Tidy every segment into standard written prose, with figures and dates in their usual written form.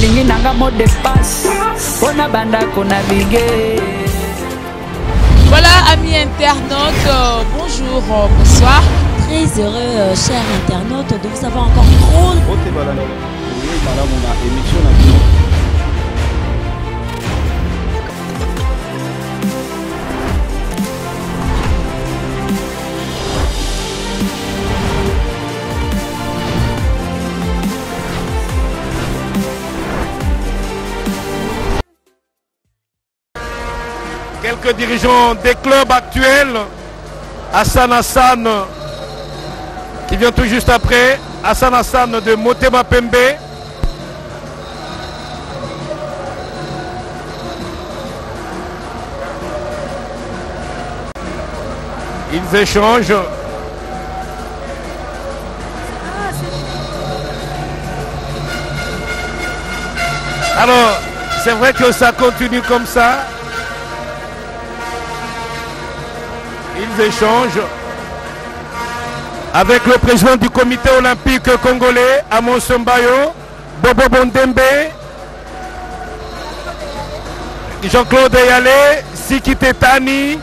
balingi nanga mot de passe pona banda ko naviguer. Voilà, amis internautes, bonjour, bonsoir. Très heureux, chers internautes, de vous avoir encore trop. Quelques dirigeants des clubs actuels, Hassan Hassan qui vient tout juste après, Hassan Hassan de Motema Pembe. Ils échangent. Alors, c'est vrai que ça continue comme ça. Ils échangent avec le président du comité olympique congolais, Amos Mbayo, Bobo Bondembe, Jean-Claude Eyale, Siki Tetani,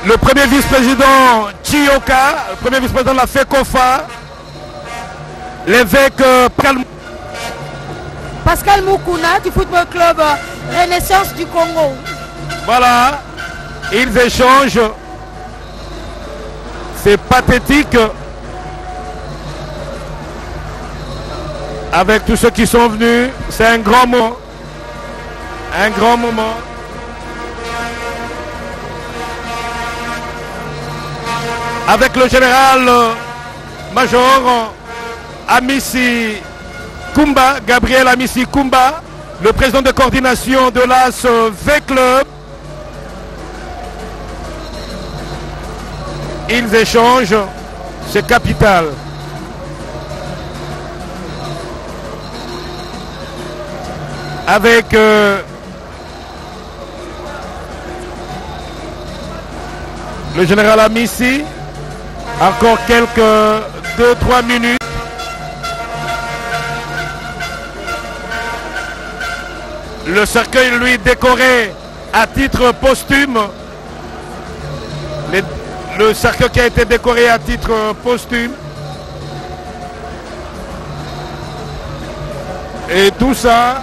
le premier vice-président Chioka, le premier vice-président de la FECOFA, l'évêque Pascal Mukuna du Football Club Renaissance du Congo. Voilà, ils échangent. C'est pathétique. Avec tous ceux qui sont venus, c'est un grand moment. Un grand moment. Avec le général-major Amissi Kumba, Gabriel Amissi Kumba, le président de coordination de l'AS V-Club. Ils échangent, c'est capital. Avec le général Amissi, encore quelques 2-3 minutes. Le cercueil lui décoré à titre posthume. Le cercueil qui a été décoré à titre posthume. Et tout ça,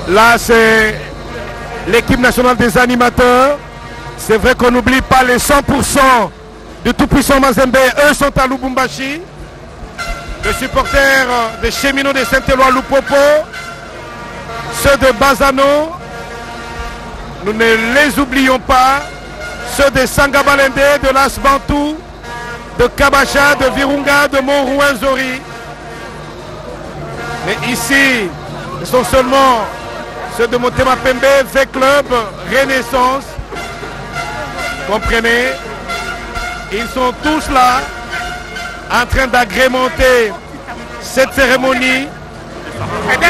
là c'est l'équipe nationale des animateurs. C'est vrai qu'on n'oublie pas les 100% de tout-puissant Mazembe. Eux sont à Lubumbashi. Les supporters des cheminots de Saint-Éloi Lupopo, ceux de Bazano, nous ne les oublions pas, ceux de Sangabalende, de Las Bantou, de Kabacha, de Virunga, de Montrouin-Zori. Mais ici, ce sont seulement ceux de Motema Pembe, V-Club, Renaissance. Comprenez, ils sont tous là, en train d'agrémenter cette cérémonie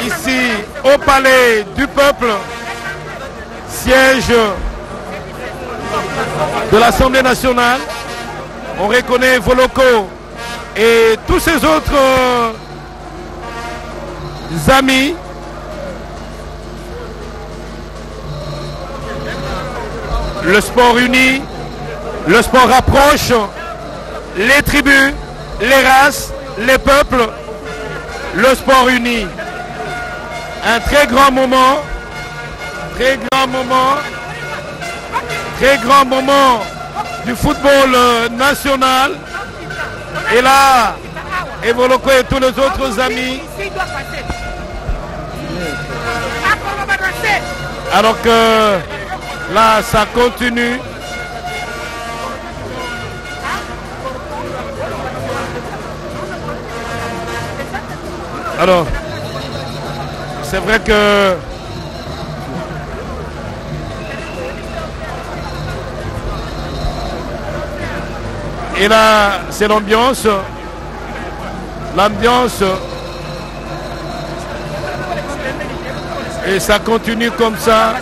ici au Palais du Peuple, siège de l'Assemblée nationale. On reconnaît Voloko et tous ces autres amis. Le sport uni, le sport rapproche les tribus, les races, les peuples, le sport uni. Un très grand moment, très grand moment, très grand moment du football national. Et là, Evoloko et tous les autres amis. Alors que là, ça continue. Alors, c'est vrai que et là, c'est l'ambiance. L'ambiance. Et ça continue comme ça.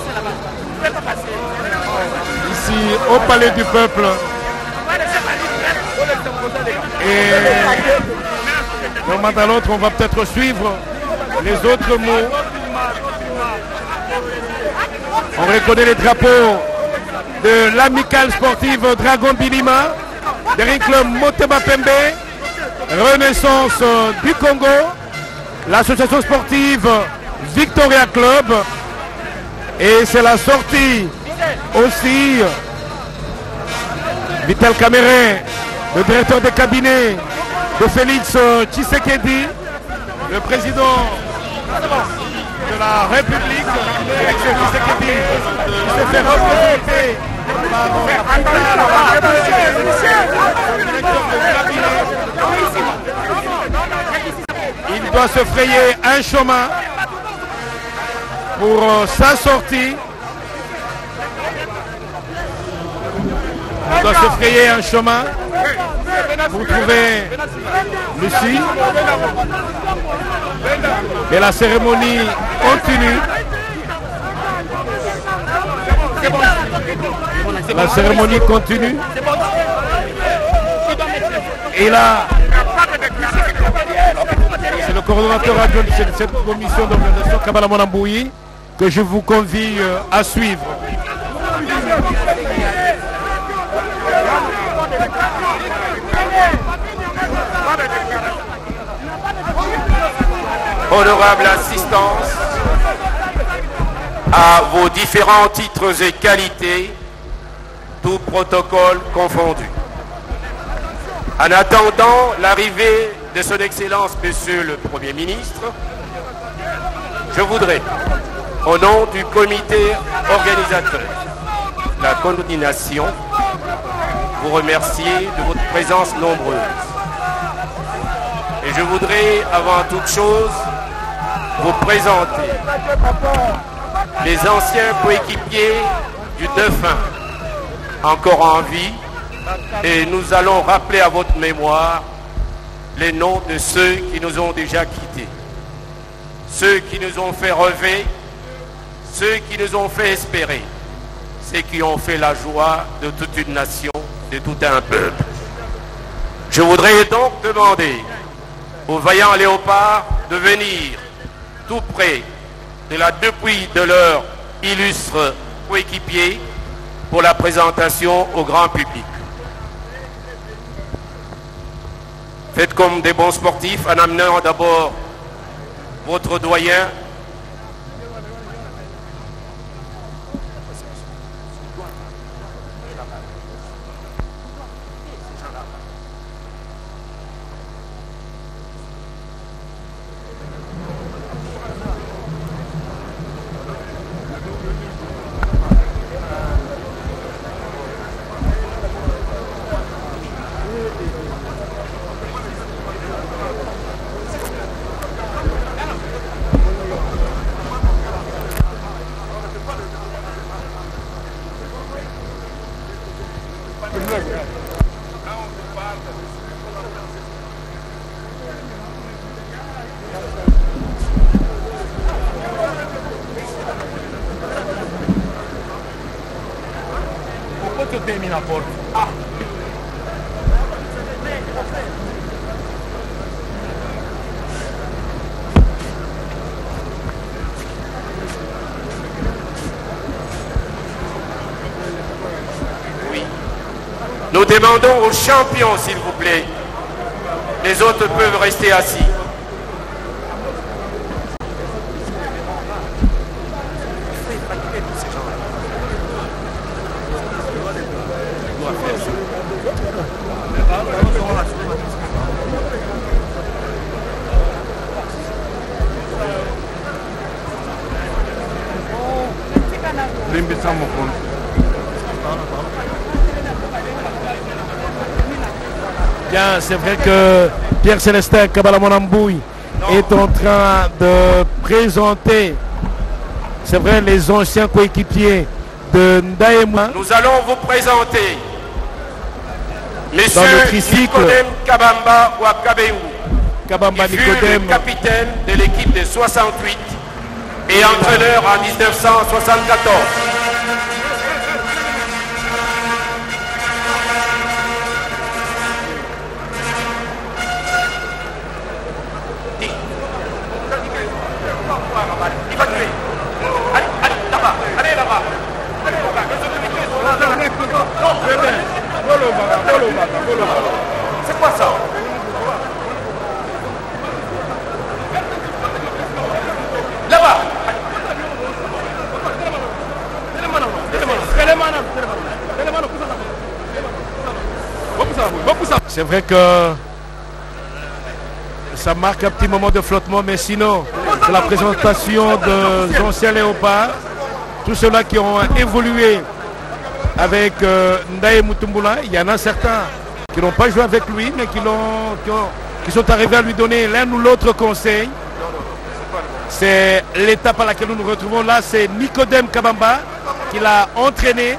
Ici, au Palais du Peuple. d'un moment à l'autre, on va peut-être suivre les autres mots. On reconnaît les drapeaux de l'amicale sportive Dragon Bilima, de Club Motema Pembe, Renaissance du Congo, l'association sportive Victoria Club, et c'est la sortie aussi Vital Camerin, le directeur de cabinet de Félix Tshisekedi, le président de la République, Félix Tshisekedi, qui se fait représenter par le directeur de cabinet. Il doit se frayer un chemin pour sa sortie. Il doit se frayer un chemin pour trouver Lucie. Et la cérémonie continue. La cérémonie continue. Et là, c'est le coordonnateur adjoint de cette commission d'organisation Kabala Monambouyi que je vous convie à suivre. Honorable assistance à vos différents titres et qualités, tout protocole confondu. En attendant l'arrivée de son Excellence, Monsieur le Premier ministre, je voudrais, au nom du comité organisateur, la coordination, vous remercier de votre présence nombreuse. Et je voudrais, avant toute chose, vous présenter les anciens coéquipiers du défunt, encore en vie, et nous allons rappeler à votre mémoire les noms de ceux qui nous ont déjà quittés, ceux qui nous ont fait rêver, ceux qui nous ont fait espérer, ceux qui ont fait la joie de toute une nation, de tout un peuple. Je voudrais donc demander aux vaillants léopards de venir tout près de la dépouille de leur illustre coéquipier pour la présentation au grand public. Faites comme des bons sportifs en amenant d'abord votre doyen. Nous demandons aux champions, s'il vous plaît. Les autres peuvent rester assis. Bien, c'est vrai que Pierre Célestin Kabala Monambouyi est en train de présenter, c'est vrai, les anciens coéquipiers de Ndaïma. Nous allons vous présenter Monsieur tricycle, Nicodème Kabamba Wakabeou, Kabamba qui fut Nicodème, le capitaine de l'équipe de 68 et entraîneur en 1974. C'est vrai que ça marque un petit moment de flottement, mais sinon, c'est la présentation des anciens léopards, tous ceux-là qui ont évolué avec Ndaye Mutumbula. Il y en a certains qui n'ont pas joué avec lui, mais qui sont arrivés à lui donner l'un ou l'autre conseil. C'est l'étape à laquelle nous nous retrouvons là. C'est Nicodème Kabamba qui l'a entraîné.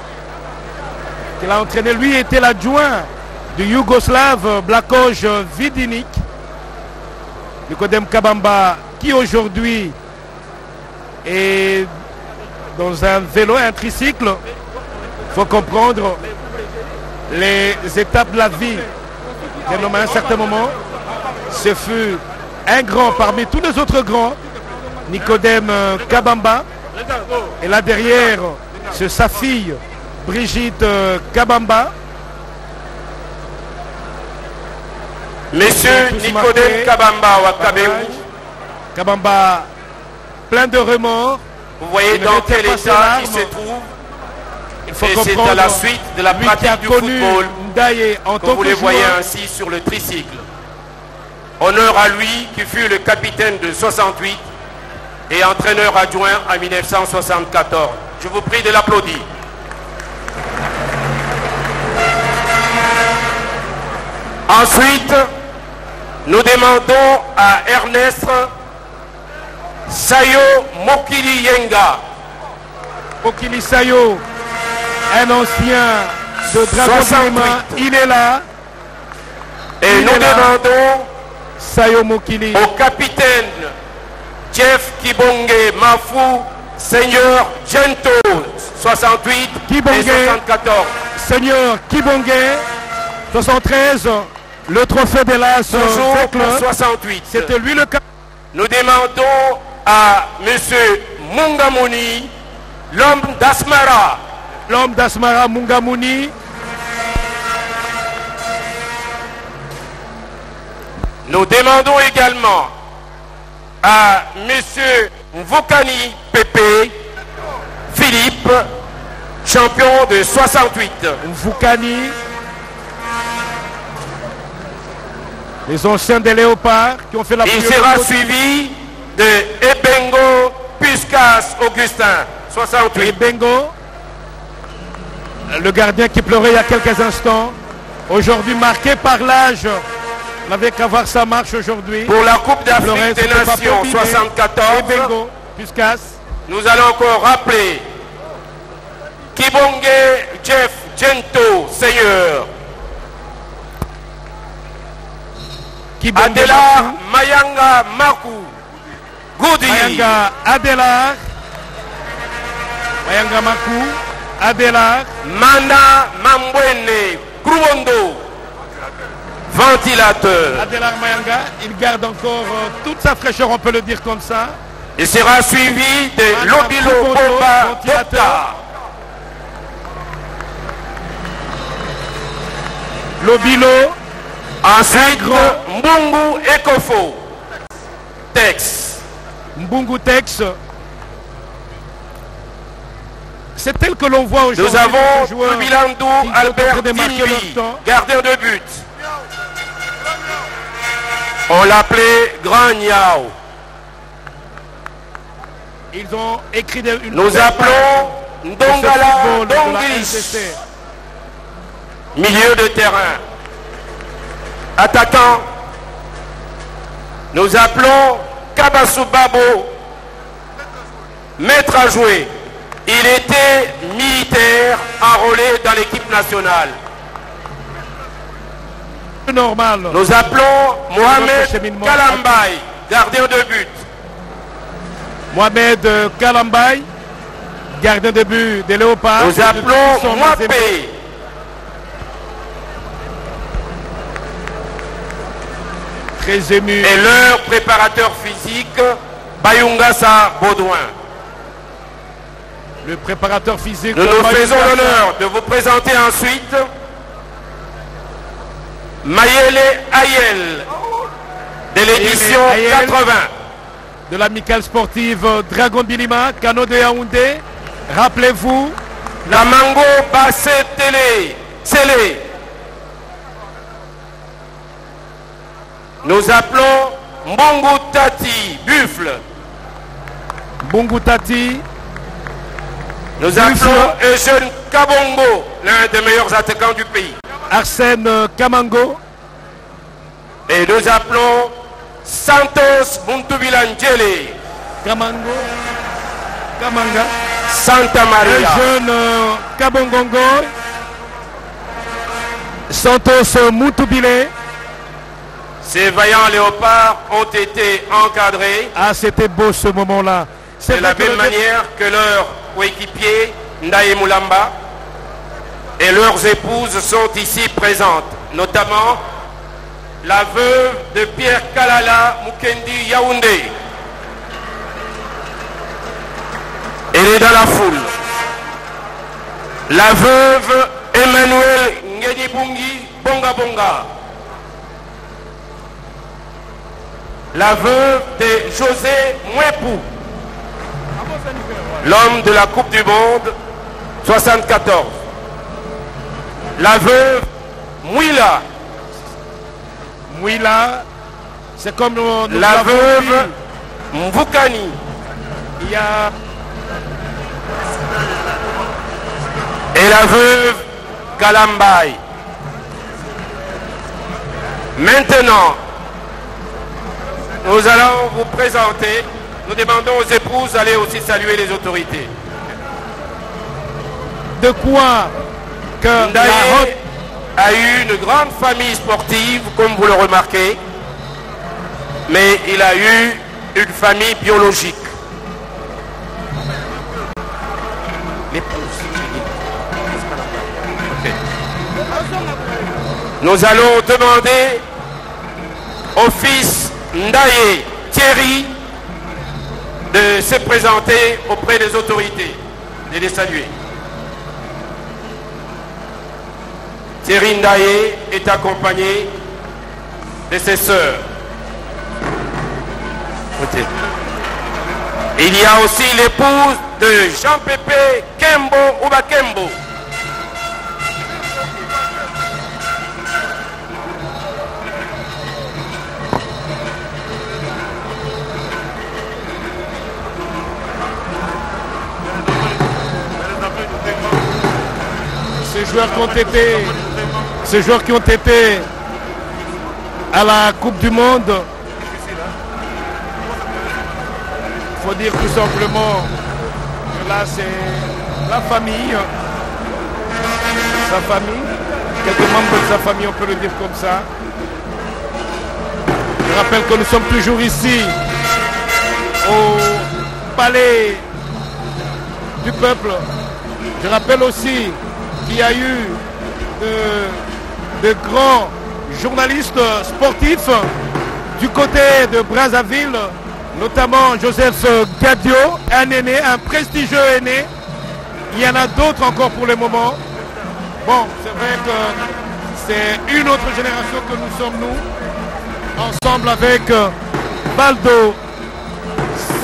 Lui était l'adjoint du Yougoslave Blakoš Vidinik. Nicodème Kabamba qui aujourd'hui est dans un vélo, un tricycle. Il faut comprendre les étapes de la vie d'un homme à un certain moment. Ce fut un grand parmi tous les autres grands, Nicodème Kabamba. Et là derrière, c'est sa fille, Brigitte Kabamba. Monsieur Nicodème Kabamba Wakabeu. Kabamba, plein de remords. Vous voyez dans quel état il se trouve. Il faut et c'est à la suite de la pratique du football que vous les voyez ainsi sur le tricycle. Honneur à lui qui fut le capitaine de 68 et entraîneur adjoint en 1974. Je vous prie de l'applaudir. Ensuite, nous demandons à Ernest Sayo Mokili Yenga. Mokili Sayo, un ancien de Dragon, il est là. Et nous demandons Sayo Mokili au capitaine Jeff Kibonge Mafou, Seigneur Gento, 68 Kibonge, et 74. Seigneur Kibonge, 73, le trophée de l'As 68. C'était lui le capitaine. Nous demandons à monsieur Mungamuni, l'homme d'Asmara. L'homme d'Asmara, Mungamuni. Nous demandons également à monsieur Mvokani Pépé Philippe, champion de 68. Mvokani, les anciens des Léopards qui ont fait la Il sera suivi de Ebengo Puskas Augustin, 68. Ebengo, le gardien qui pleurait il y a quelques instants, aujourd'hui marqué par l'âge. On n'avait qu'à voir sa marche aujourd'hui. Pour la Coupe d'Afrique des Nations 74, Ebengo Puskas. Nous allons encore rappeler Kibonge Jeff Gento, Seigneur. Adelar Mayanga Maku Goudi. Mayanga Adelar. Mayanga Maku Adelar. Manda Mambwene Kruondo, ventilateur. Adelar Mayanga, il garde encore toute sa fraîcheur, on peut le dire comme ça. Il sera suivi de Lobilo Boba Bota. Lobilo. Ensuite, Mbungu Ekofo. Tex. Mbungu Tex. C'est tel que l'on voit aujourd'hui. Nous avons Rubilandou Albert Dimbi, gardien de but. On l'appelait Grand Niao. Ils ont écrit une. Nous appelons Ndongala Dongis, milieu de terrain. Attaquant, nous appelons Kabasu Babo, maître à jouer. Il était militaire enrôlé dans l'équipe nationale. Normal. Nous appelons Mohamed Kalambay, gardien de but. Mohamed Kalambay, gardien de but des Léopards. Nous appelons Mwapé. Très ému. Et leur préparateur physique, Bayungasa Baudouin. Le préparateur physique. Nous nous faisons l'honneur de vous présenter ensuite Mayele Ayel de l'édition 80. De l'amicale sportive Dragon Bilima, Kano de Yaoundé. Rappelez-vous. La Mango Basse Télé. Nous appelons Mbongo Tati, Buffle. Mbongo Tati. Nous appelons Eugène Kabongo, l'un des meilleurs attaquants du pays. Arsène Kamango. Et nous appelons Santos Muntubilangele. Kamango. Kamanga. Santa Maria. Eugène Kabongongo. Santos Muntubile. Ces vaillants léopards ont été encadrés. Ah, c'était beau ce moment-là. De la même manière que leurs coéquipiers Ndaye Moulamba et leurs épouses sont ici présentes, notamment la veuve de Pierre Kalala Mukendi Yaoundé. Elle est dans la foule. La veuve Emmanuel Ngedibungi Bonga Bonga. La veuve de José Mouepou, l'homme de la Coupe du Monde 74. La veuve Mouila. Mouila, c'est comme nous la veuve Mvoukani. Il y a... Et la veuve Kalambay. Maintenant, nous allons vous présenter. Nous demandons aux épouses d'aller aussi saluer les autorités. De quoi que Ndaye a eu une grande famille sportive, comme vous le remarquez, mais il a eu une famille biologique. Nous allons demander au fils Ndaye Thierry de se présenter auprès des autorités et les saluer. Thierry Ndaye est accompagné de ses sœurs. Il y a aussi l'épouse de Jean-Pépé Kembo Oubakembo. Ces joueurs qui ont été à la Coupe du Monde, il faut dire tout simplement que là c'est la famille, sa famille, quelques membres de sa famille, on peut le dire comme ça. Je rappelle que nous sommes toujours ici au Palais du Peuple. Je rappelle aussi qu'il y a eu de grands journalistes sportifs du côté de Brazzaville, notamment Joseph Gadio, un aîné, un prestigieux aîné. Il y en a d'autres encore pour le moment. Bon, c'est vrai que c'est une autre génération que nous sommes, nous, ensemble avec Baldo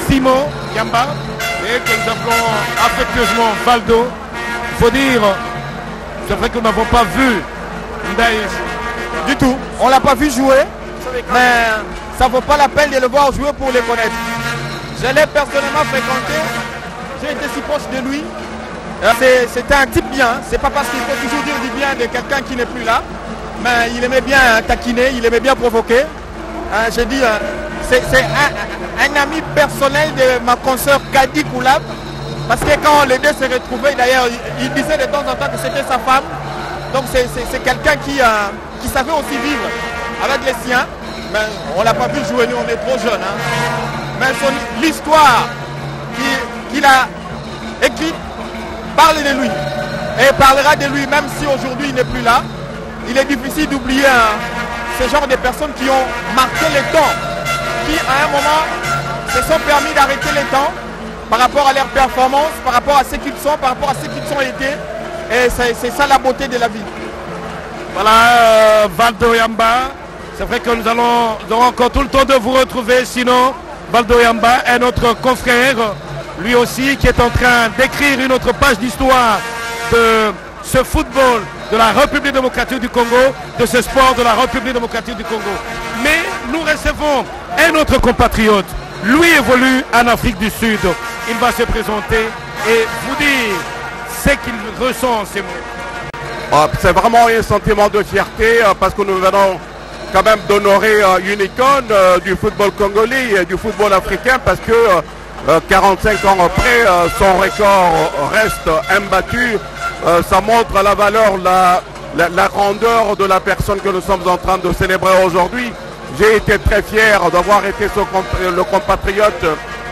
Simon Yamba, et que nous appelons affectueusement Baldo. Il faut dire, c'est vrai que nous n'avons pas vu Ndaye du tout. On ne l'a pas vu jouer, mais ça ne vaut pas la peine de le voir jouer pour le connaître. Je l'ai personnellement fréquenté, j'ai été si proche de lui. C'était un type bien, c'est pas parce qu'il faut toujours dire du bien de quelqu'un qui n'est plus là, mais il aimait bien taquiner, il aimait bien provoquer. J'ai dit, c'est un ami personnel de ma consoeur Kadi Koulab, parce que quand les deux se retrouvaient, d'ailleurs, il disait de temps en temps que c'était sa femme. Donc c'est quelqu'un qui savait aussi vivre avec les siens. Mais on ne l'a pas vu jouer, nous on est trop jeunes. Mais l'histoire qu'il a écrite parle de lui. Et parlera de lui même si aujourd'hui il n'est plus là. Il est difficile d'oublier ce genre de personnes qui ont marqué le temps. Qui à un moment se sont permis d'arrêter le temps par rapport à leur performance, par rapport à ce qu'ils sont, par rapport à ce qu'ils ont été. Et c'est ça la beauté de la vie. Voilà, Baldo Yamba. C'est vrai que nous aurons encore tout le temps de vous retrouver. Sinon, Baldo Yamba est notre confrère, lui aussi, qui est en train d'écrire une autre page d'histoire de ce football de la République démocratique du Congo, de ce sport de la République démocratique du Congo. Mais nous recevons un autre compatriote. Lui évolue en Afrique du Sud. Il va se présenter et vous dire ce qu'il ressent en ces mots. C'est vraiment un sentiment de fierté parce que nous venons quand même d'honorer une icône du football congolais et du football africain parce que 45 ans après, son record reste imbattu. Ça montre la valeur, la grandeur de la personne que nous sommes en train de célébrer aujourd'hui. J'ai été très fier d'avoir été le compatriote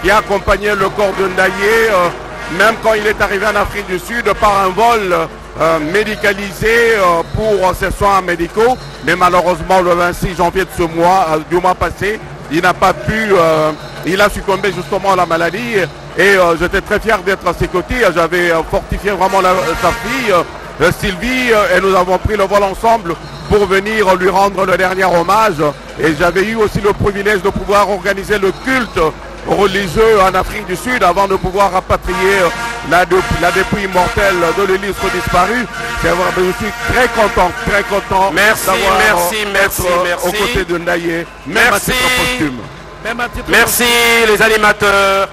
qui a accompagné le corps de Ndaye, même quand il est arrivé en Afrique du Sud par un vol médicalisé pour ses soins médicaux. Mais malheureusement, le 26 janvier de ce mois, du mois passé, il n'a pas pu, il a succombé justement à la maladie. Et j'étais très fier d'être à ses côtés. J'avais fortifié vraiment sa fille, Sylvie, et nous avons pris le vol ensemble pour venir lui rendre le dernier hommage. Et j'avais eu aussi le privilège de pouvoir organiser le culte religieux en Afrique du Sud avant de pouvoir rapatrier la dépouille mortelle de l'illustre disparu. Je suis très content merci aux côtés de Ndaye, même à titre posthume. Merci les animateurs.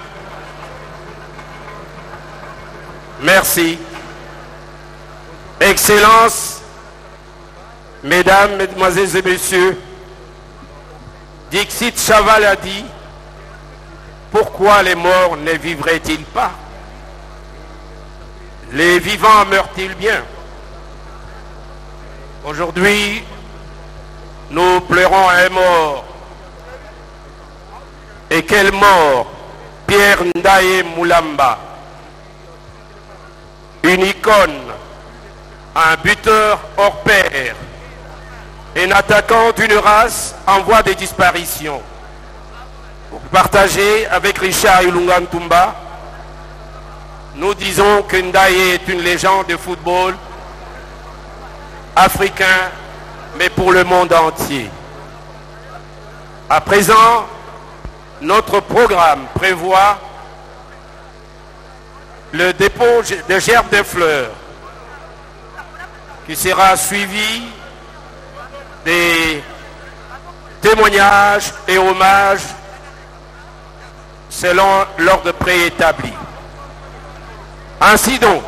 Merci. Excellences, Mesdames, Mesdemoiselles et Messieurs, Dixit Chaval a dit, pourquoi les morts ne vivraient-ils pas? Les vivants meurent-ils bien? Aujourd'hui, nous pleurons un mort. Et quel mort? Pierre Ndaye Moulamba, une icône, un buteur hors pair, un attaquant d'une race en voie de disparition. Pour partager avec Richard Ilunga Ntumba, nous disons que Ndaye est une légende de football africain, mais pour le monde entier. À présent, notre programme prévoit le dépôt de gerbes de fleurs qui sera suivi des témoignages et hommages selon l'ordre préétabli. Ainsi donc,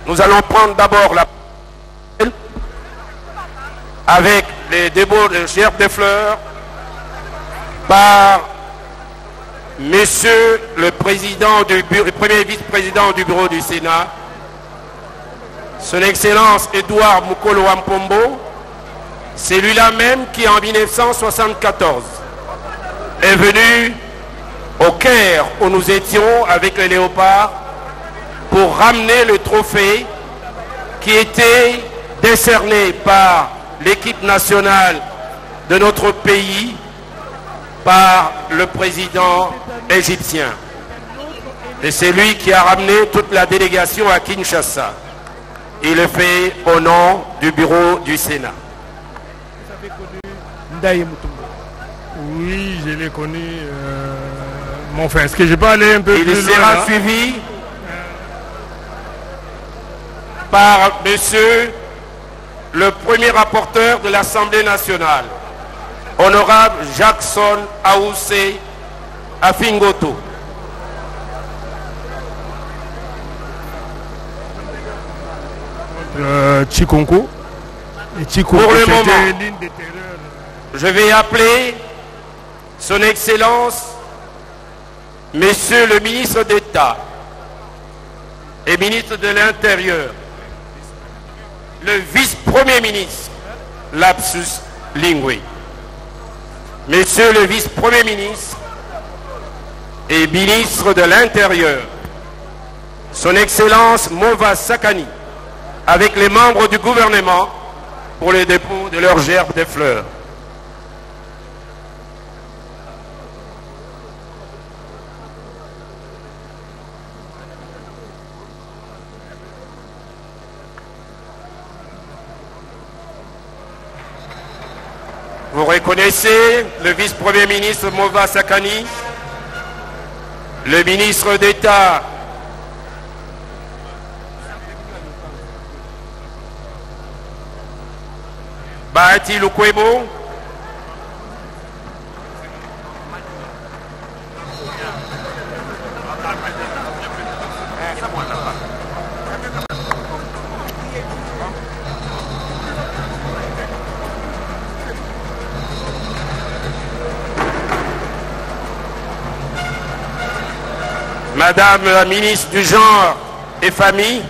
nous allons prendre d'abord la parole avec les dépôts de gerbes de fleurs par Monsieur le président du bureau, le premier vice-président du bureau du Sénat, Son Excellence Edouard Mukolo Wampombo, celui-là même qui en 1974 est venu au Caire où nous étions avec les léopards pour ramener le trophée qui était décerné par l'équipe nationale de notre pays par le président égyptien. Et c'est lui qui a ramené toute la délégation à Kinshasa. Il le fait au nom du bureau du Sénat. Vous avez connu Ndaye Mutombo? Oui, je l'ai connu. Mais enfin, est-ce que je peux aller un peu plus loin? Il sera suivi par monsieur le premier rapporteur de l'Assemblée nationale, honorable Jackson Aoussé Afingoto. Chikonko. Pour le moment, je vais appeler son Excellence, Monsieur le ministre d'État et ministre de l'Intérieur, le vice-premier ministre, lapsus linguae. Monsieur le vice-premier ministre et ministre de l'Intérieur, son Excellence Mova Sakani, avec les membres du gouvernement pour le dépôt de leurs gerbes de fleurs. Vous reconnaissez le vice-premier ministre Mova Sakani, le ministre d'État Bahati Lukwebo, Madame la ministre du Genre et Famille,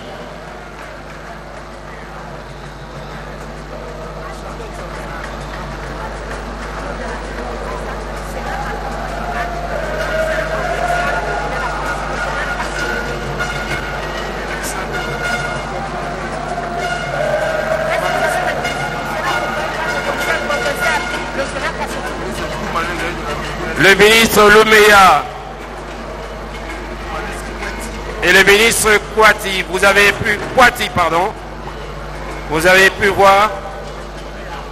le ministre Louméa et le ministre Kouati, vous avez pu voir,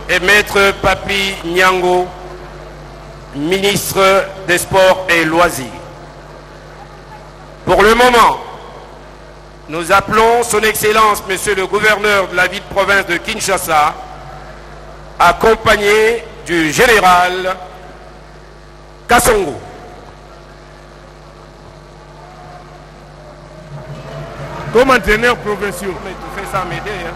et maître Papi Nyango, ministre des Sports et Loisirs. Pour le moment, nous appelons son Excellence, Monsieur le gouverneur de la ville-province de Kinshasa, accompagné du général Kassongo. Comme entraîneur provinciaux. Mais tu fais ça m'aider, hein.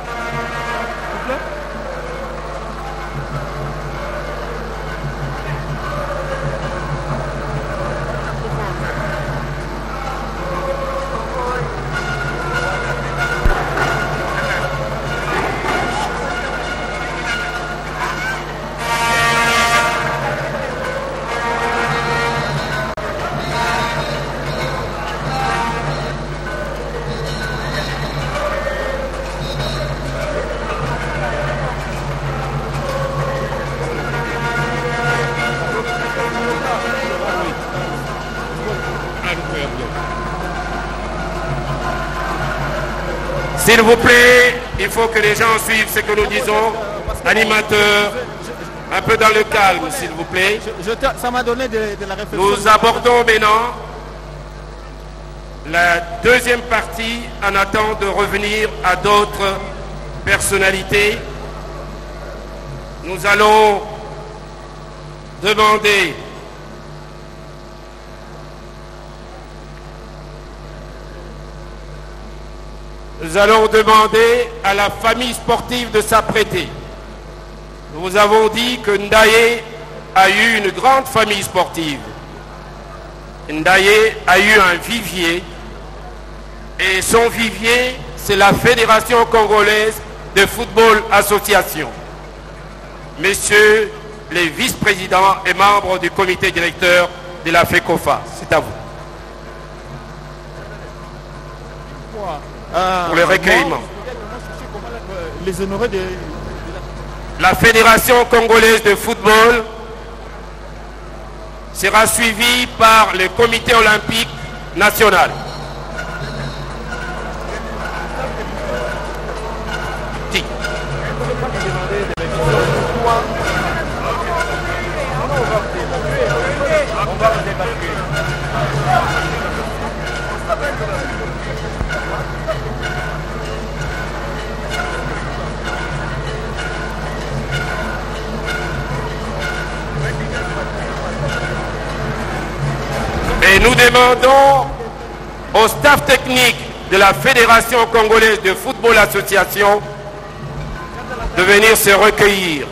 S'il vous plaît, il faut que les gens suivent ce que nous disons. Animateurs, un peu dans le calme, s'il vous plaît. Ça m'a donné de la réflexion. Nous abordons maintenant la deuxième partie en attendant de revenir à d'autres personnalités. Nous allons demander à la famille sportive de s'apprêter. Nous vous avons dit que Ndaye a eu une grande famille sportive. Ndaye a eu un vivier et son vivier, c'est la Fédération congolaise de football association. Messieurs les vice-présidents et membres du comité directeur de la FECOFA, c'est à vous. Pour le recueillement. Les honorer de... La Fédération congolaise de football sera suivie par le comité olympique national. Et nous demandons au staff technique de la Fédération congolaise de football association de venir se recueillir.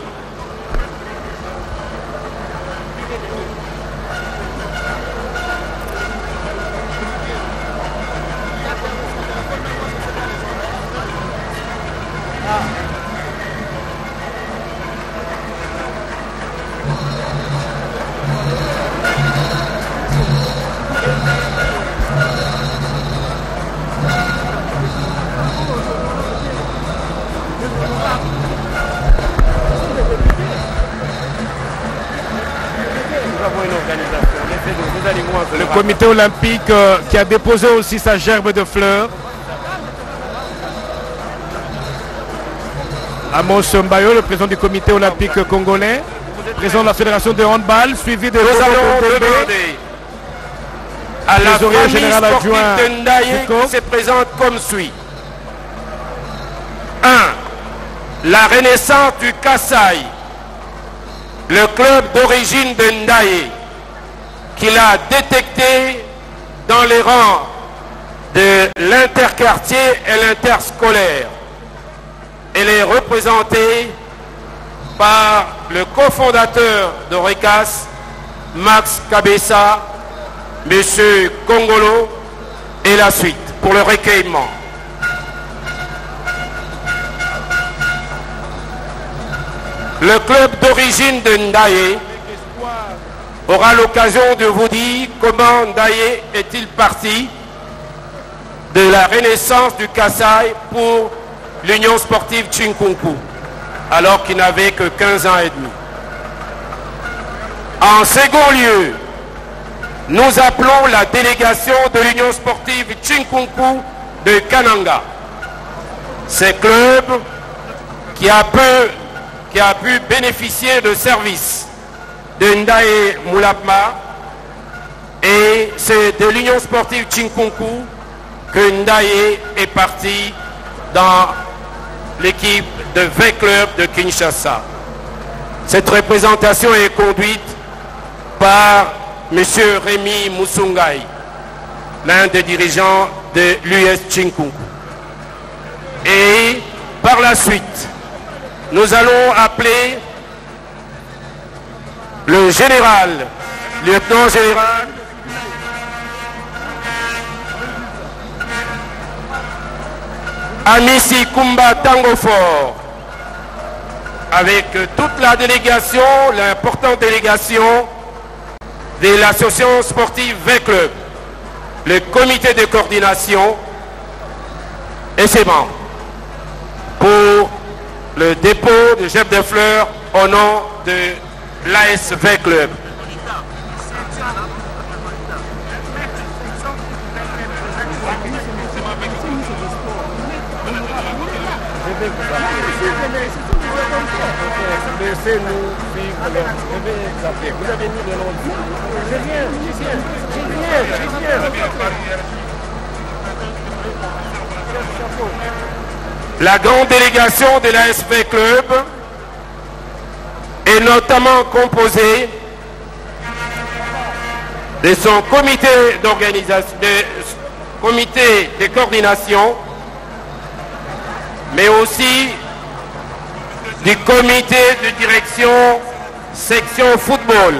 Le comité olympique qui a déposé aussi sa gerbe de fleurs. Amos Mbayo, le président du comité olympique congolais, président de la fédération de handball, suivi de... Nous allons demander à la famille sportive de Ndaye qui se présente comme suit. 1. La renaissance du Kassai, le club d'origine de Ndaye, qu'il a détecté dans les rangs de l'interquartier et l'interscolaire. Elle est représentée par le cofondateur de RECAS, Max Kabessa, M. Kongolo, et la suite pour le recueillement. Le club d'origine de Ndaye aura l'occasion de vous dire comment Ndaye est-il parti de la renaissance du Kasaï pour l'Union sportive Chinkunku, alors qu'il n'avait que 15 ans et demi. En second lieu, nous appelons la délégation de l'Union sportive Chinkunku de Kananga. Ce club qui a pu bénéficier de services de Ndaye Moulapma, et c'est de l'Union sportive Chinkunku que Ndaye est parti dans l'équipe de V-Club de Kinshasa. Cette représentation est conduite par M. Rémi Moussungai, l'un des dirigeants de l'US Chinkunku. Et par la suite, nous allons appeler le général, lieutenant général Amissi Kumba Tangofor, avec toute la délégation, l'importante délégation de l'association sportive V-Club, le comité de coordination et ses membres, pour le dépôt de Jeff de Fleurs au nom de l'AS V-Club. Laissez-nous suivre je vais examiner. Vous avez mis le nom de... Je viens. La grande délégation de l'ASV Club est notamment composée de son comité d'organisation, comité de coordination, mais aussi du comité de direction section football,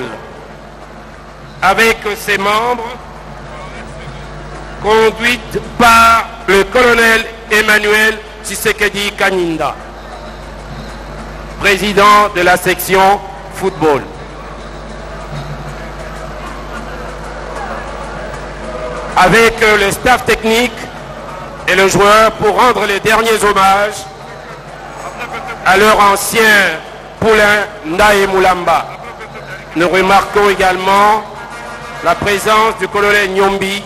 avec ses membres, conduite par le colonel Emmanuel Tshisekedi Kaninda, président de la section football. Avec le staff technique et le joueur pour rendre les derniers hommages à leur ancien poulain Ndaye Moulamba. Nous remarquons également la présence du colonel Nyombi,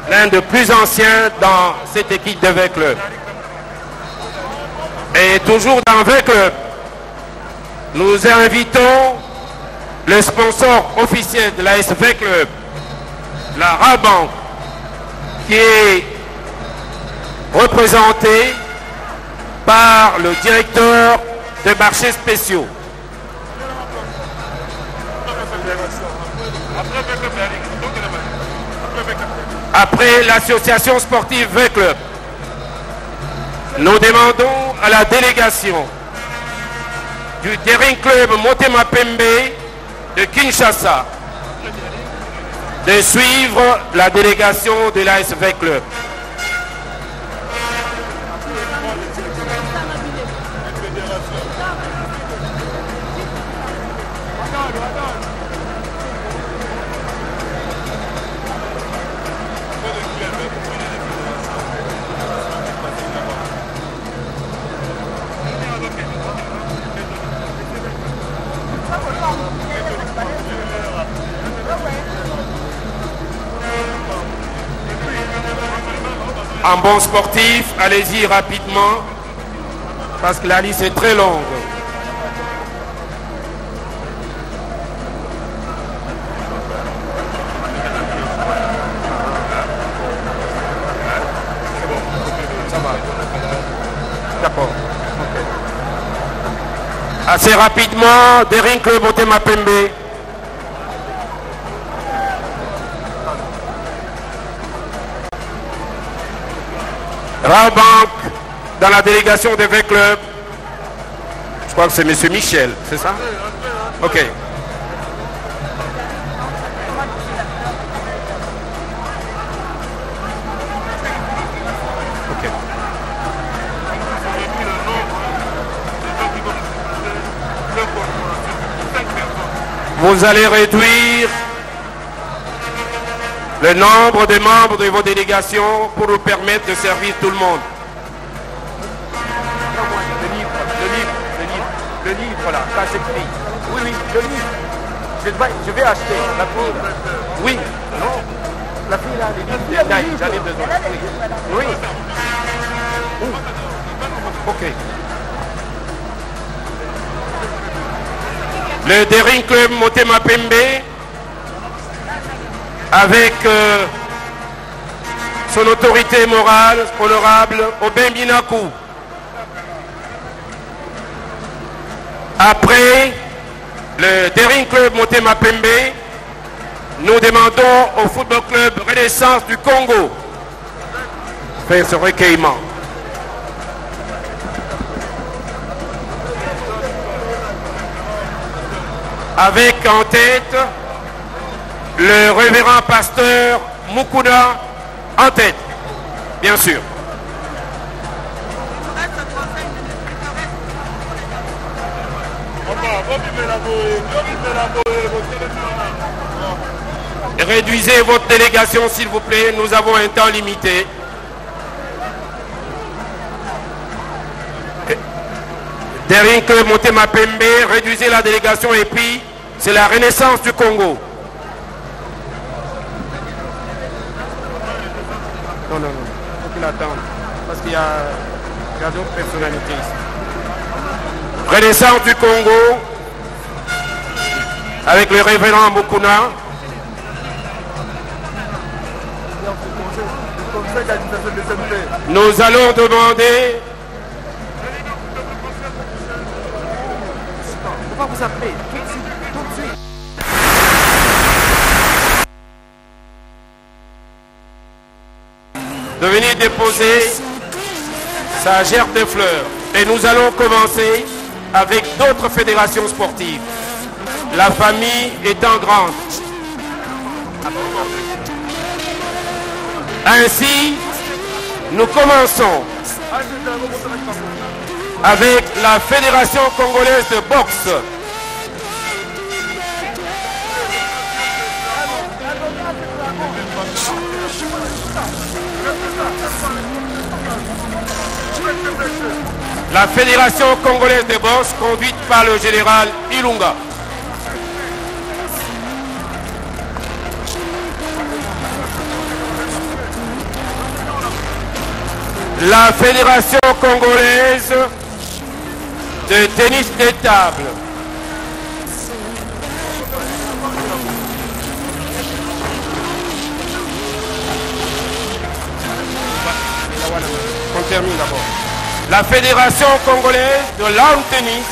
l'un des plus anciens dans cette équipe de V-Club. Et toujours dans V-Club, nous invitons le sponsor officiel de la SV-Club, la Rabank, qui est représenté par le directeur des marchés spéciaux. Après l'association sportive V-Club, nous demandons à la délégation du Daring Club Motema Pembe de Kinshasa de suivre la délégation de l'ASV Club. En bon sportif, allez-y rapidement, parce que la liste est très longue. D'accord. Assez rapidement, Daring Club Motema Pembe. Rabank dans la délégation de V-Club. Je crois que c'est M. Michel, c'est ça? Ok. Vous allez réduire le nombre de membres de vos délégations pour nous permettre de servir tout le monde. Le livre là, ça s'écrit. Oui, oui, le livre. Je vais acheter la fille. Oui, non. La fille là, les livres. J'en ai besoin. Oui. Oui. Ok. Le Daring Club Motema Pembe, avec son autorité morale, honorable Obin Binakou. Après le Daring Club Motema Pembe, nous demandons au Football Club Renaissance du Congo de faire ce recueillement. Avec en tête le révérend pasteur Mukuna en tête, bien sûr. Réduisez votre délégation s'il vous plaît, nous avons un temps limité. Daring Club Motema Pembe, réduisez la délégation et puis c'est la Renaissance du Congo. Non, il faut qu'il attende. Parce qu'il y a d'autres personnalités ici. Renaissance du Congo, avec le révérend Mukuna. Nous allons demander... Pourquoi vous appelez tout de suite. De venir déposer sa gerbe de fleurs. Et nous allons commencer avec d'autres fédérations sportives. La famille étant grande. Ainsi, nous commençons avec la Fédération congolaise de boxe. La Fédération congolaise de boxe conduite par le général Ilunga. La Fédération congolaise de tennis de table. On termine d'abord. La Fédération congolaise de lawn tennis,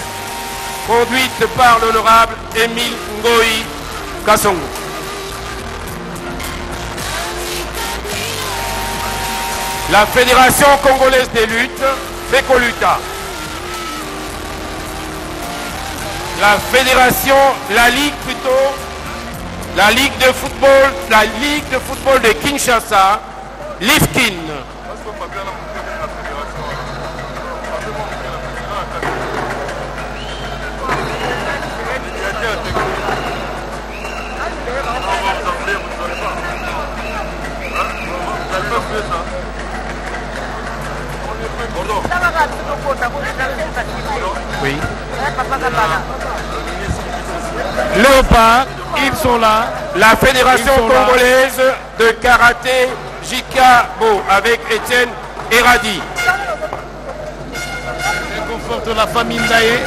conduite par l'honorable Émile Ngoï Kassongo. La Fédération congolaise des luttes, Fécoluta. La Fédération, la Ligue de football de Kinshasa, Lifkin. Oui. Léopard, ils sont là. La Fédération congolaise de karaté Jikabo avec Étienne Eradi. Réconforte la famille Ndaye.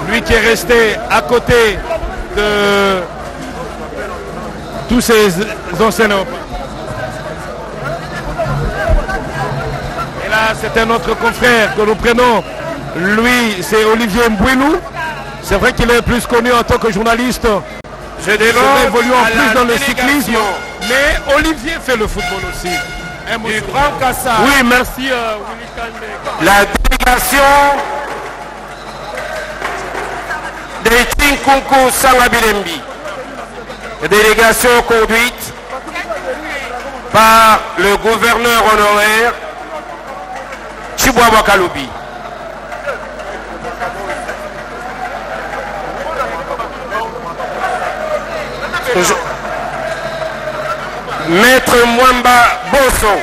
Lui qui est resté à côté de tous ces anciens léopards. Et là, c'est un autre confrère que nous prenons. Lui, c'est Olivier Mbouilou. C'est vrai qu'il est plus connu en tant que journaliste. Je demande évoluant à plus la dans le délégation cyclisme. Mais Olivier fait le football aussi. Du Grand Kassai. Oui, merci Willy Kande. La délégation de Tinkunku Sangabilembi. Délégation conduite par le gouverneur honoraire Chibwaba Kaloubi. Maître Mwamba Bosso.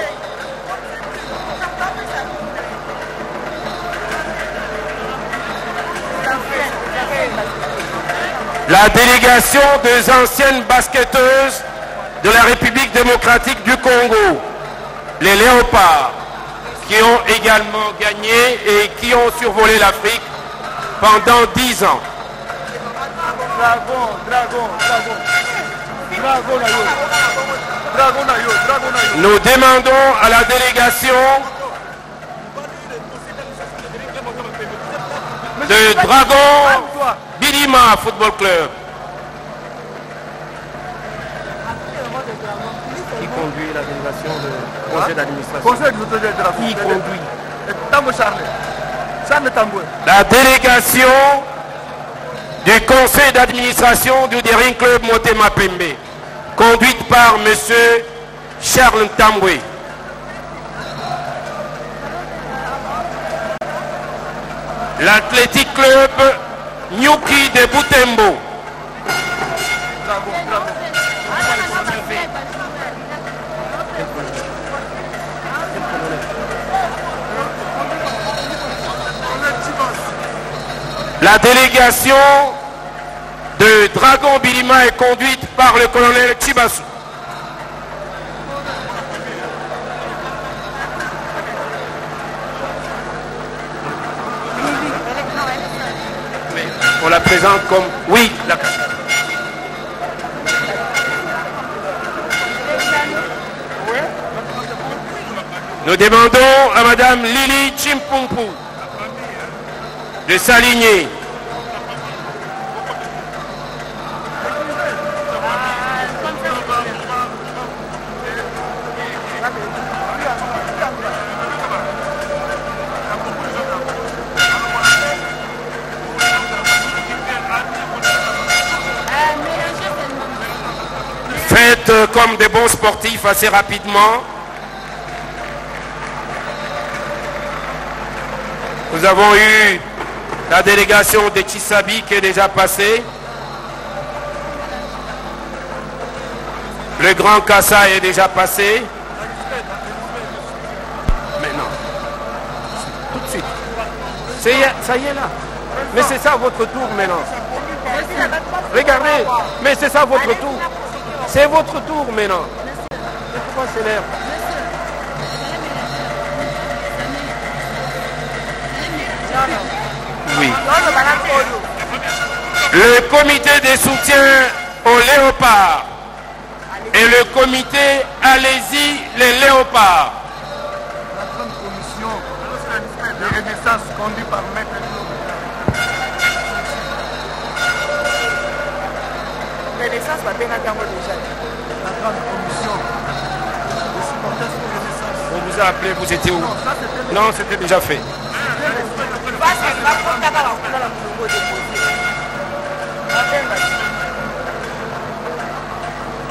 La délégation des anciennes basketteuses de la République démocratique du Congo, les Léopards, qui ont également gagné et qui ont survolé l'Afrique pendant 10 ans. Nous demandons à la délégation de Dragon Bidima Football Club. Qui conduit la délégation du conseil d'administration? Qui conduit? La délégation du conseil d'administration du Daring Club Motema Pembe, conduite par M. Charles Tamboué. L'Athletic Club Nyuki de Butembo. La délégation de Dragon Bilima est conduite par le colonel Chibasu. On la présente comme... Oui, la... Nous demandons à Madame Lili Chimpumpu de s'aligner. Faites comme des bons sportifs assez rapidement. Nous avons eu la délégation de Chisabi qui est déjà passée. Le Grand Kassa est déjà passé. Maintenant. Tout de suite. Ça y est là. Mais c'est ça votre tour maintenant. Regardez. Mais c'est ça votre tour. C'est votre tour maintenant. Pourquoi c'est l'air? Oui. Le comité de soutien aux léopards et le comité Allez-y les léopards. La grande commission de renaissance conduite par Maître Renaissance va bien attendre déjà. La grande commission de supporters de Renaissance. On vous a appelé, vous étiez où? Non, c'était déjà fait.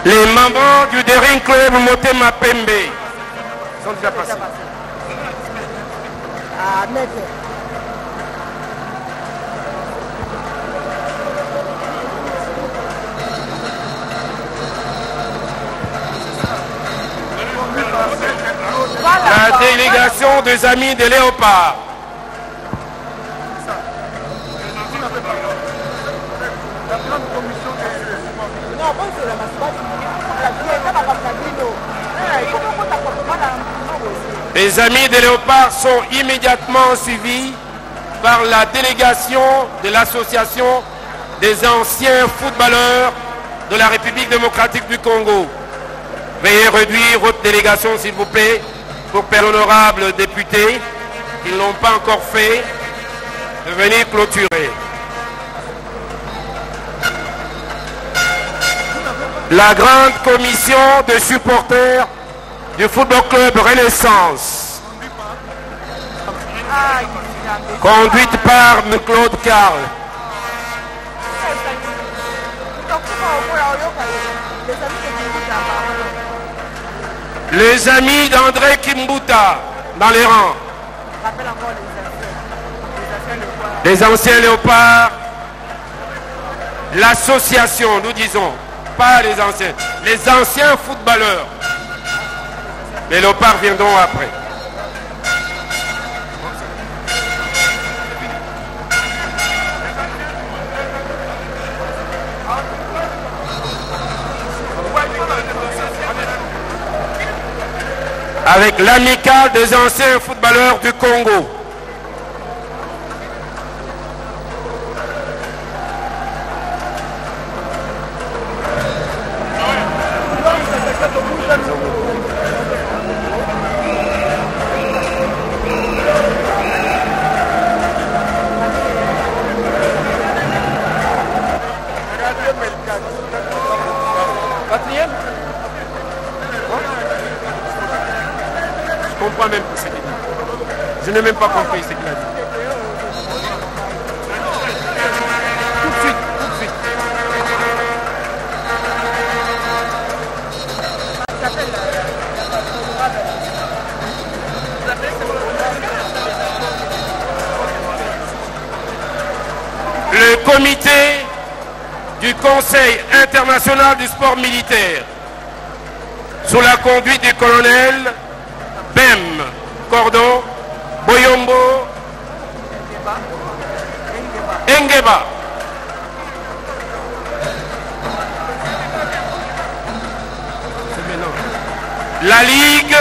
Les membres du Daring Club Motema Pembe sont déjà passés. La délégation des amis des léopards. Les amis des léopards sont immédiatement suivis par la délégation de l'association des anciens footballeurs de la République démocratique du Congo. Veuillez réduire votre délégation s'il vous plaît pour permettre l'honorable député qui ne l'ont pas encore fait de venir clôturer. La grande commission de supporters du Football Club Renaissance, conduite par M. Claude Carl. Les amis d'André Kimbuta dans les rangs. Les anciens léopards. L'association, nous disons, pas les anciens. Les anciens footballeurs. Les léopards viendront après. Avec l'amicale des anciens footballeurs du Congo. Je comprends même pas ce qu'il dit. Je n'ai même pas compris ce qu'il a dit. Tout de suite, tout de suite. Le comité du Conseil international du sport militaire, sous la conduite du colonel Bem Cordon Boyombo Engeba, la Ligue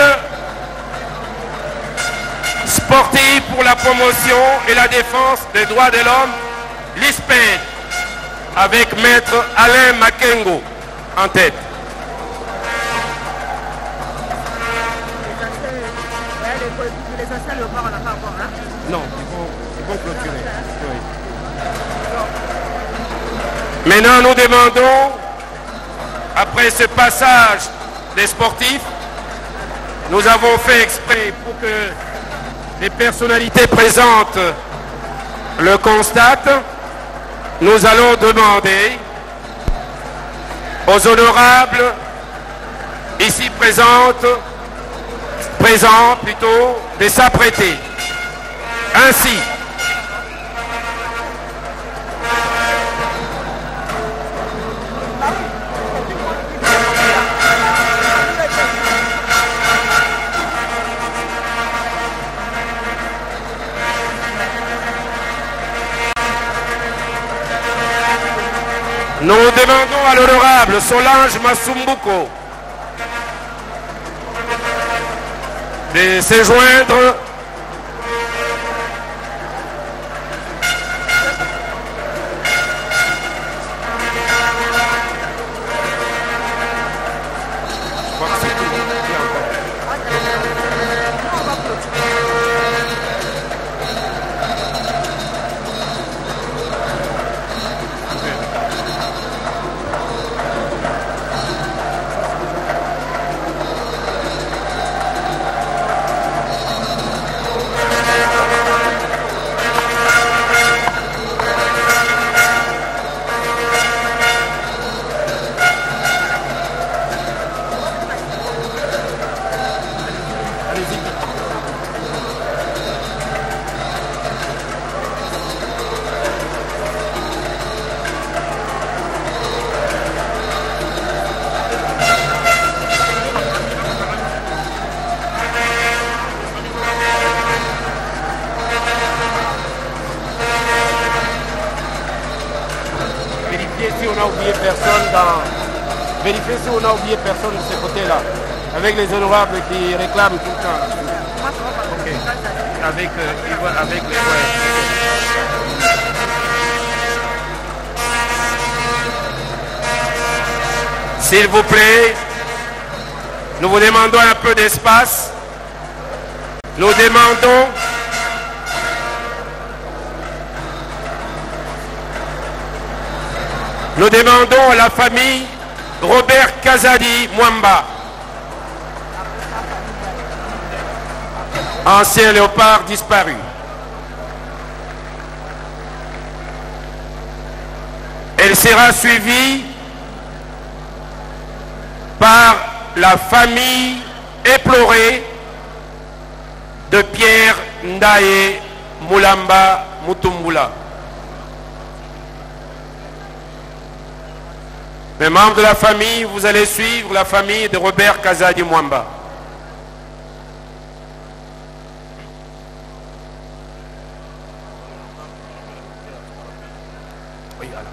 sportive pour la promotion et la défense des droits de l'homme, l'ISPED, avec maître Alain Makengo en tête. Non, ils vont clôturer. Oui. Maintenant, nous demandons, après ce passage des sportifs, nous avons fait exprès pour que les personnalités présentes le constatent. Nous allons demander aux honorables ici présents plutôt, de s'apprêter. Ainsi, nous demandons à l'honorable Solange Masumbuko de se joindre vérifier si on a oublié personne de ce côté-là, avec les honorables qui réclament tout le temps. Ok. Avec les S'il vous plaît, nous vous demandons un peu d'espace. Nous demandons à la famille Robert Kazadi Mwamba, ancien léopard disparu. Elle sera suivie par la famille éplorée de Pierre Ndaye Moulamba Mutumbula. Mes membres de la famille, vous allez suivre la famille de Robert Kazadi Mwamba. Oui, à la fin.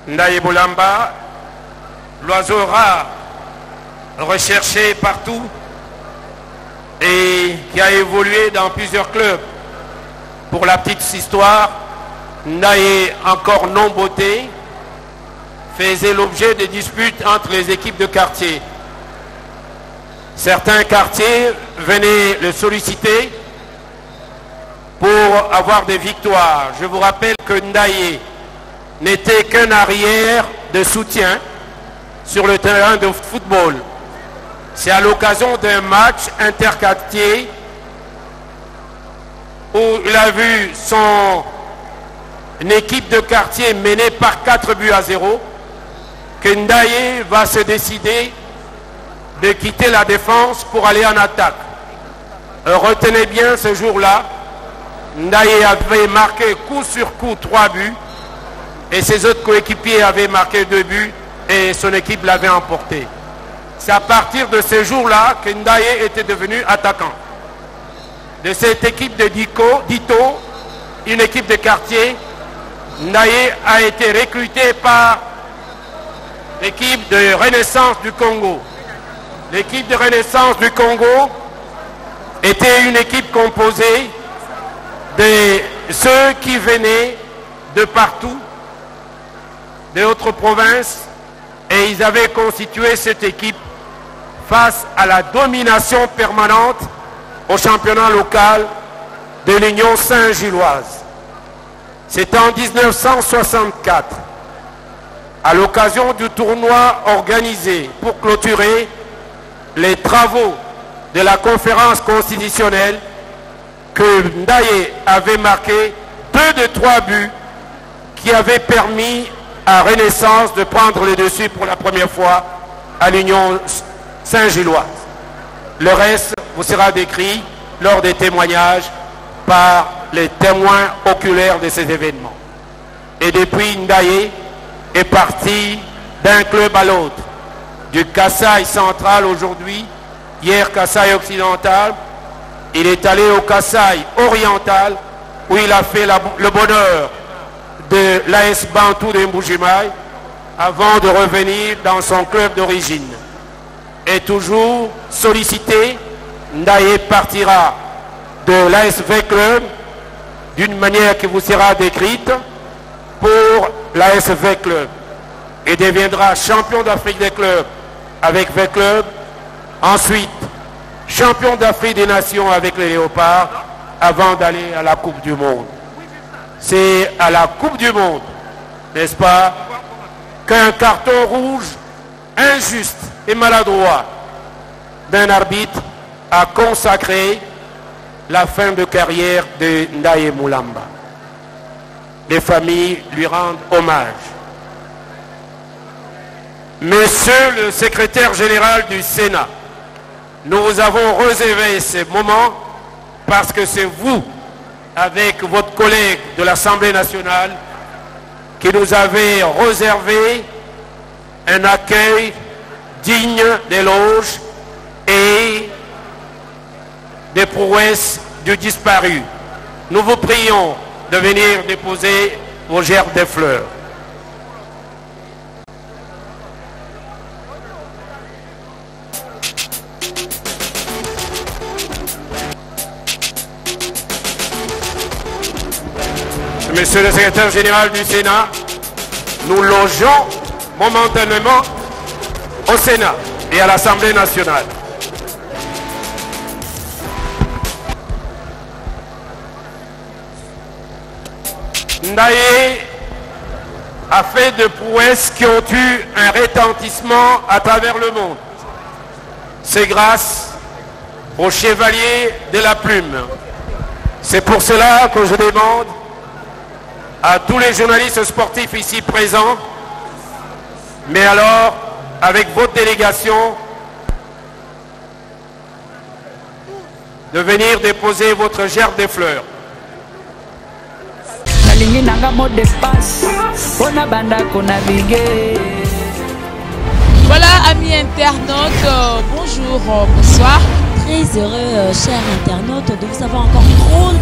Ndaye Boulamba, l'oiseau rare, recherché partout et qui a évolué dans plusieurs clubs. Pour la petite histoire, Ndaye, encore non beauté, faisait l'objet de disputes entre les équipes de quartier. Certains quartiers venaient le solliciter pour avoir des victoires. Je vous rappelle que Ndaye n'était qu'un arrière de soutien sur le terrain de football. C'est à l'occasion d'un match interquartier où il a vu son équipe de quartier menée par 4-0 que Ndaye va se décider de quitter la défense pour aller en attaque. Retenez bien ce jour-là, Ndaye avait marqué coup sur coup 3 buts et ses autres coéquipiers avaient marqué 2 buts et son équipe l'avait emporté. C'est à partir de ce jour-là que Ndaye était devenu attaquant. De cette équipe de Dito, une équipe de quartier, Ndaye a été recruté par l'équipe de Renaissance du Congo. L'équipe de Renaissance du Congo était une équipe composée de ceux qui venaient de partout, d'autres provinces, et ils avaient constitué cette équipe face à la domination permanente au championnat local de l'Union Saint-Gilloise. C'est en 1964, à l'occasion du tournoi organisé pour clôturer les travaux de la conférence constitutionnelle, que Ndaye avait marqué 2 de 3 buts qui avaient permis à Renaissance de prendre le dessus pour la première fois à l'Union Saint-Gilloise. Le reste vous sera décrit lors des témoignages par les témoins oculaires de ces événements. Et depuis, Ndaye est parti d'un club à l'autre, du Kasaï central aujourd'hui, hier Kasaï occidental, il est allé au Kasaï oriental où il a fait le bonheur de l'AS Bantou de Mbujimaï avant de revenir dans son club d'origine. Et toujours sollicité, Ndaye partira de l'ASV Club d'une manière qui vous sera décrite pour l'ASV Club et deviendra champion d'Afrique des clubs avec V Club, ensuite champion d'Afrique des Nations avec les Léopards avant d'aller à la Coupe du Monde. C'est à la Coupe du Monde, n'est-ce pas, qu'un carton rouge injuste et maladroit d'un arbitre a consacré la fin de carrière de Ndaye Moulamba. Les familles lui rendent hommage. Monsieur le secrétaire général du Sénat, nous vous avons réservé ce moment parce que c'est vous, avec votre collègue de l'Assemblée nationale, qui nous avez réservé un accueil digne d'éloges et des prouesses du disparu. Nous vous prions de venir déposer vos gerbes de fleurs. Monsieur le secrétaire général du Sénat, nous logeons momentanément au Sénat et à l'Assemblée nationale. Ndaye a fait de prouesses qui ont eu un retentissement à travers le monde. C'est grâce au chevalier de la plume. C'est pour cela que je demande à tous les journalistes sportifs ici présents, mais alors, avec votre délégation, de venir déposer votre gerbe de fleurs. nalingi nanga mot de passe pona banda kona bige. Voilà, amis internautes, bonjour, bonsoir. Très heureux, chers internautes, de vous avoir encore trop.